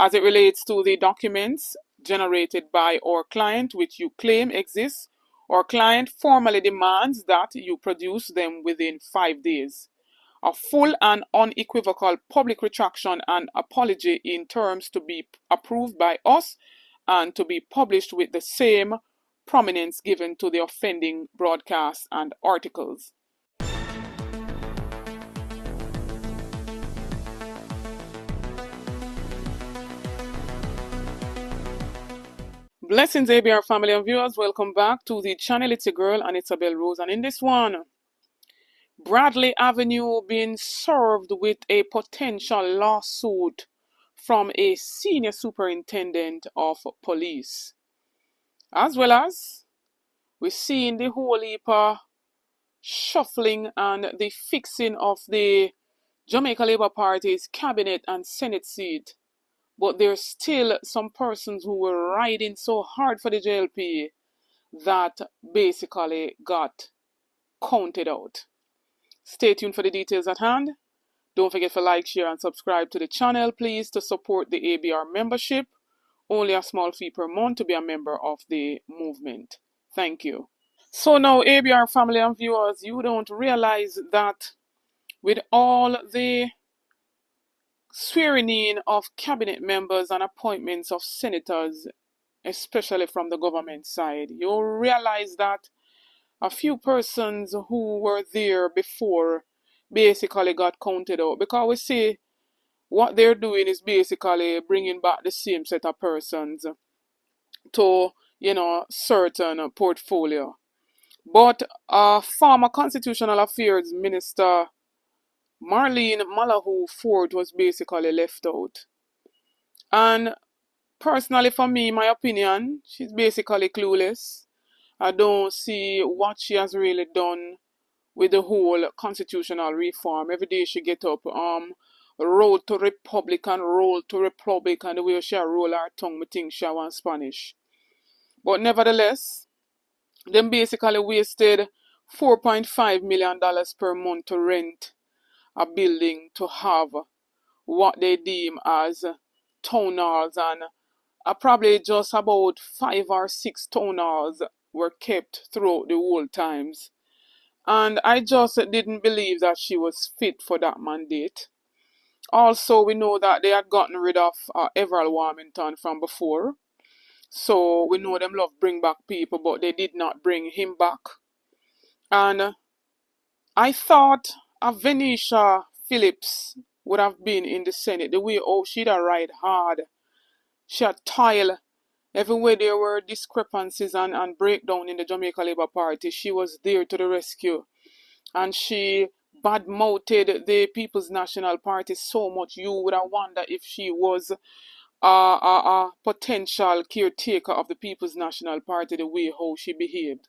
as it relates to the documents generated by our client, which you claim exists. Our client formally demands that you produce them within 5 days. A full and unequivocal public retraction and apology in terms to be approved by us and to be published with the same prominence given to the offending broadcasts and articles. Blessings, ABR family and viewers. Welcome back to the channel. It's your girl, and it's Bell Rose. And in this one, Bradley Avenue being served with a potential lawsuit from a senior superintendent of police. As well as we're seeing the whole heap of shuffling and the fixing of the Jamaica Labour Party's cabinet and Senate seat. But there's still some persons who were riding so hard for the JLP that basically got counted out. Stay tuned for the details at hand. Don't forget to like, share, and subscribe to the channel, please, to support the ABR membership. Only a small fee per month to be a member of the movement. Thank you. So now, ABR family and viewers, you don't realize that with all the swearing in of cabinet members and appointments of senators, especially from the government side, you realize that a few persons who were there before basically got counted out, because we see what they're doing is basically bringing back the same set of persons to, certain portfolio. But former Constitutional Affairs Minister Marlene Malahoo Ford was basically left out. And personally, for me, my opinion, she's basically clueless. I don't see what she has really done with the whole constitutional reform. Every day she get up, road to Republican, the way she roll her tongue, me think she want Spanish. But nevertheless, them basically wasted $4.5 million per month to rent a building to have what they deem as town halls, and probably just about 5 or 6 town halls were kept throughout the whole times. And I just didn't believe that she was fit for that mandate. Also, we know that they had gotten rid of Everall Warmington from before. So we know them love bring back people, but they did not bring him back. And I thought Venetia Phillips would have been in the Senate. The way she'd have ride hard. She had toiled everywhere there were discrepancies and breakdown in the Jamaica Labour Party. She was there to the rescue. And she badmouthed the People's National Party so much you would have wondered if she was a potential caretaker of the People's National Party, the way how she behaved.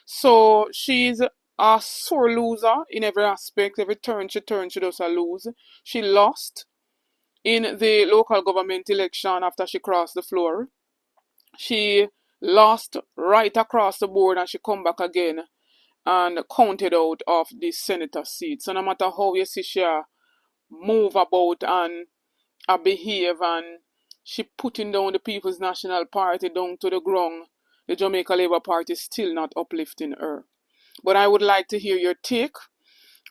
So she's a sore loser in every aspect. Every turn she does a lose. She lost in the local government election after she crossed the floor. She lost right across the board, and she come back again and counted out of the senator seat. So no matter how you see she move about and behave, and she putting down the People's National Party down to the ground, the Jamaica Labour Party is still not uplifting her. But I would like to hear your take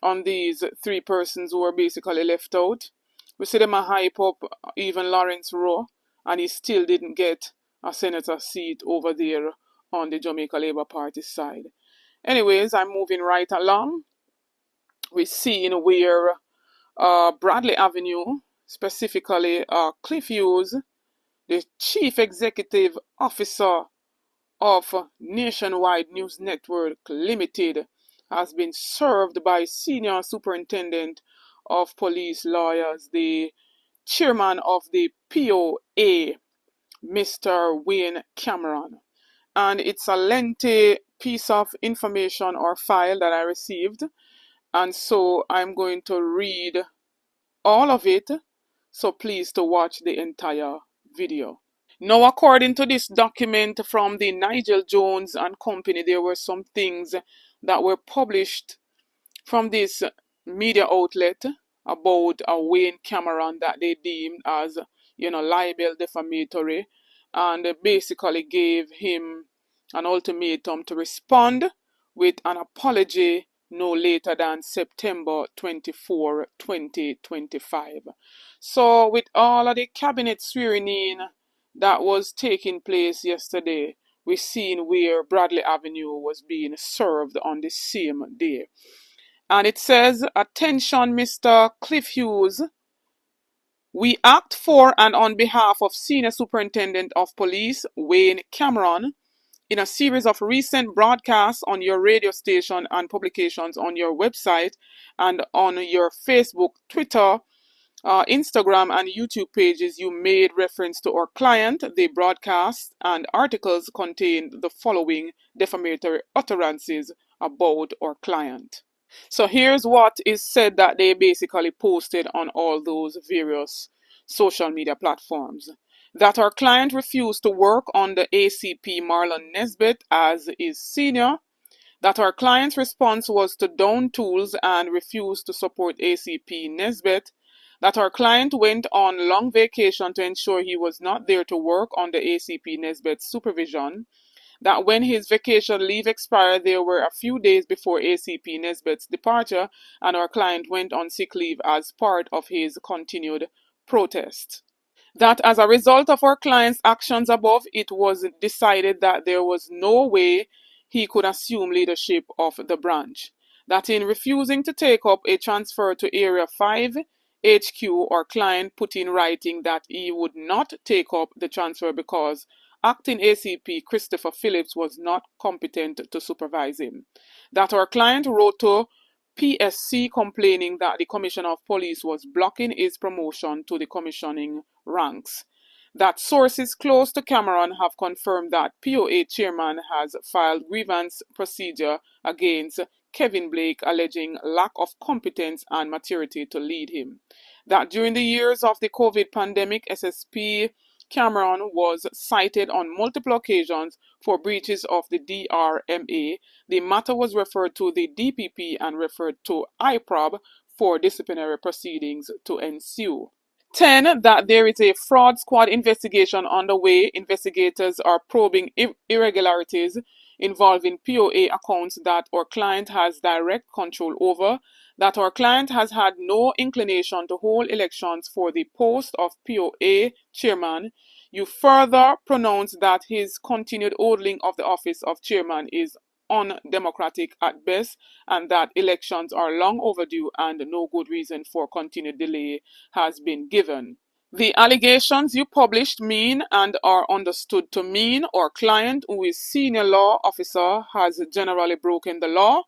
on these 3 persons who were basically left out. We see them a hype up even Lawrence Rowe, and he still didn't get a senator seat over there on the Jamaica Labour Party side. Anyways, I'm moving right along. We're seeing where Bradley Avenue, specifically Cliff Hughes, the Chief Executive Officer of Nationwide News Network Limited, has been served by Senior Superintendent of Police Lawyers, the Chairman of the POA, Mr. Wayne Cameron. And it's a lengthy piece of information or file that I received. And so I'm going to read all of it. So please to watch the entire video. Now, according to this document from the Nigel Jones and Company, there were some things that were published from this media outlet about Wayne Cameron that they deemed as libel, defamatory, and basically gave him an ultimatum to respond with an apology no later than September 24, 2025. So, with all of the cabinet swearing in that was taking place yesterday, we seen where Bradley Avenue was being served on the same day. And it says, "Attention, Mr. Cliff Hughes. We act for and on behalf of Senior Superintendent of Police Wayne Cameron in a series of recent broadcasts on your radio station and publications on your website and on your Facebook, Twitter, Instagram, and YouTube pages. You made reference to our client. The broadcasts and articles contained the following defamatory utterances about our client." So here's what is said that they basically posted on all those various social media platforms. That our client refused to work under ACP Marlon Nesbitt as his senior. That our client's response was to down tools and refuse to support ACP Nesbitt. That our client went on long vacation to ensure he was not there to work under ACP Nesbitt's supervision. That when his vacation leave expired, there were a few days before ACP Nesbitt's departure, and our client went on sick leave as part of his continued protest. That as a result of our client's actions above, it was decided that there was no way he could assume leadership of the branch. That in refusing to take up a transfer to Area 5 HQ, our client put in writing that he would not take up the transfer because acting ACP Christopher Phillips was not competent to supervise him. That our client wrote to PSC complaining that the Commissioner of Police was blocking his promotion to the commissioning ranks. That sources close to Cameron have confirmed that POA chairman has filed grievance procedure against Kevin Blake alleging lack of competence and maturity to lead him. That during the years of the COVID pandemic, SSP Cameron was cited on multiple occasions for breaches of the DRMA. The matter was referred to the DPP and referred to IPROB for disciplinary proceedings to ensue. 10. That there is a fraud squad investigation underway. Investigators are probing irregularities involving POA accounts that our client has direct control over. That our client has had no inclination to hold elections for the post of POA chairman. You further pronounce that his continued holding of the office of chairman is undemocratic at best, and that elections are long overdue and no good reason for continued delay has been given. The allegations you published mean and are understood to mean our client, who is senior law officer, has generally broken the law.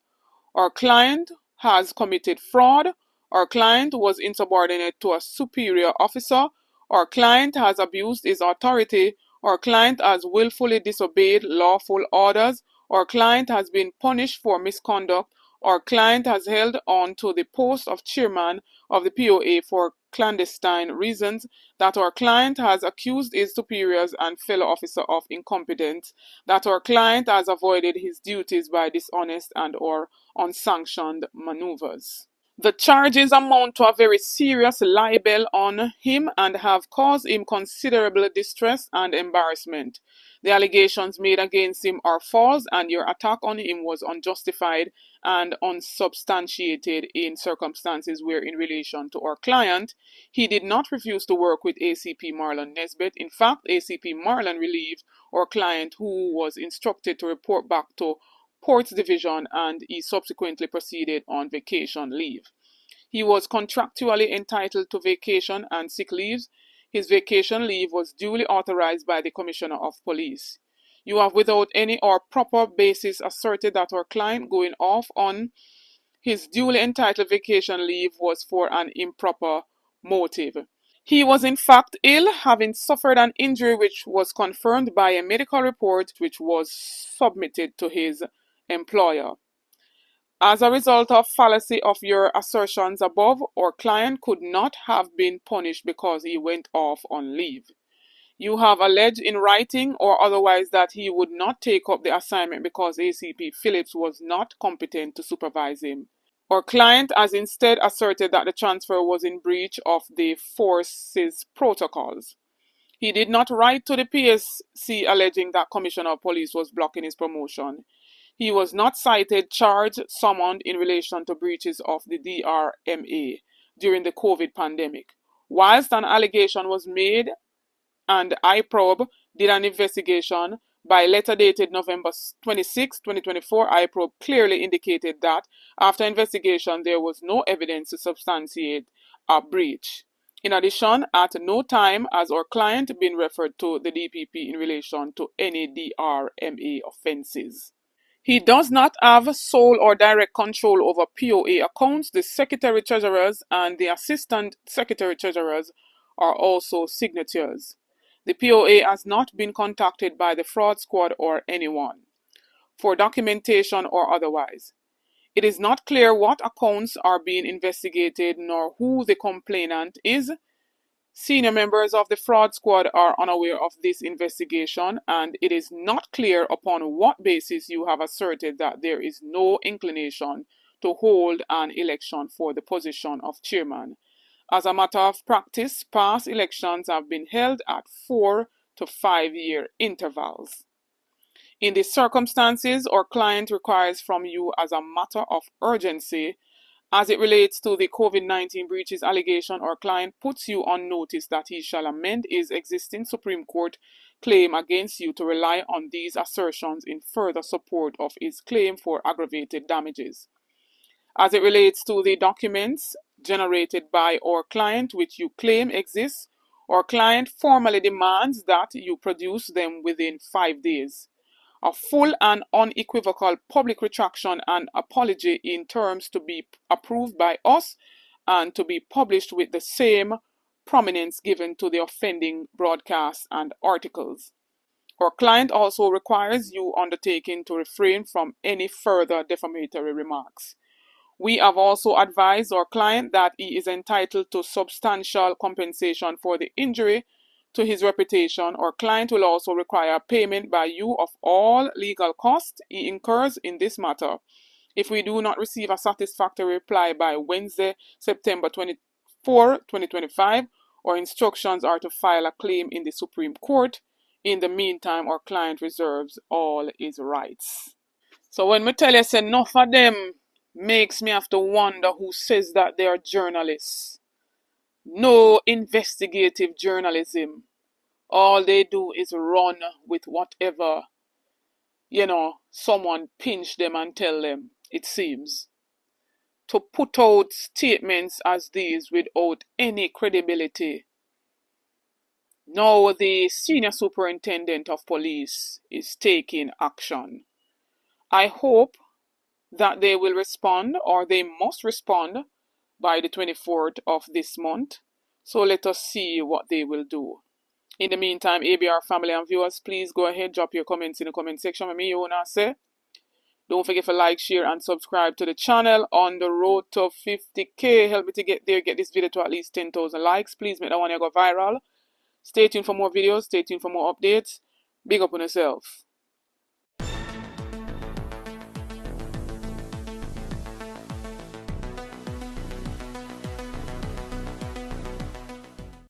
Our client has committed fraud. Our client was insubordinate to a superior officer. Our client has abused his authority. Our client has willfully disobeyed lawful orders. Our client has been punished for misconduct. Our client has held on to the post of chairman of the POA for clandestine reasons. That our client has accused his superiors and fellow officer of incompetence. That our client has avoided his duties by dishonest and or unsanctioned maneuvers. The charges amount to a very serious libel on him and have caused him considerable distress and embarrassment. The allegations made against him are false, and your attack on him was unjustified and unsubstantiated in circumstances where, in relation to our client, he did not refuse to work with ACP Marlon Nesbitt. In fact, ACP Marlon relieved our client, who was instructed to report back to Ports Division, and he subsequently proceeded on vacation leave. He was contractually entitled to vacation and sick leaves. His vacation leave was duly authorized by the Commissioner of Police. You have without any or proper basis asserted that our client going off on his duly entitled vacation leave was for an improper motive. He was in fact ill, having suffered an injury which was confirmed by a medical report which was submitted to his employer. As a result of fallacy of your assertions above, our client could not have been punished because he went off on leave. You have alleged in writing or otherwise that he would not take up the assignment because ACP Phillips was not competent to supervise him. Our client has instead asserted that the transfer was in breach of the force's protocols. He did not write to the PSC alleging that Commissioner of Police was blocking his promotion. He was not cited, charged, summoned in relation to breaches of the DRMA during the COVID pandemic. Whilst an allegation was made and IPROB did an investigation, by letter dated November 26, 2024, IPROB clearly indicated that after investigation there was no evidence to substantiate a breach. In addition, at no time has our client been referred to the DPP in relation to any DRMA offences. He does not have sole or direct control over POA accounts. The Secretary Treasurers and the Assistant Secretary Treasurers are also signatories. The POA has not been contacted by the fraud squad or anyone for documentation or otherwise. It is not clear what accounts are being investigated nor who the complainant is. Senior members of the fraud squad are unaware of this investigation, and it is not clear upon what basis you have asserted that there is no inclination to hold an election for the position of chairman. As a matter of practice, past elections have been held at 4 to 5 year intervals. In these circumstances, our client requires from you as a matter of urgency, as it relates to the COVID-19 breaches allegation, our client puts you on notice that he shall amend his existing Supreme Court claim against you to rely on these assertions in further support of his claim for aggravated damages. As it relates to the documents generated by our client which you claim exist, our client formally demands that you produce them within 5 days. A full and unequivocal public retraction and apology in terms to be approved by us and to be published with the same prominence given to the offending broadcasts and articles. Our client also requires you undertaking to refrain from any further defamatory remarks. We have also advised our client that he is entitled to substantial compensation for the injury to his reputation. Our client will also require payment by you of all legal costs he incurs in this matter. If we do not receive a satisfactory reply by Wednesday, September 24, 2025, our instructions are to file a claim in the Supreme Court. In the meantime, our client reserves all his rights. So when me tell you, say enough of them makes me have to wonder who says that they are journalists. No investigative journalism. All they do is run with whatever, someone pinch them and tell them, it seems. To put out statements as these without any credibility. Now the Senior Superintendent of Police is taking action. I hope that they will respond, or they must respond, by the 24th of this month. So let us see what they will do. In the meantime, ABR family and viewers, please go ahead, drop your comments in the comment section. Me, you wanna say. Don't forget to like, share, and subscribe to the channel. On the road to 50K, help me to get there, get this video to at least 10,000 likes. Please make that one go viral. Stay tuned for more videos, stay tuned for more updates. Big up on yourself.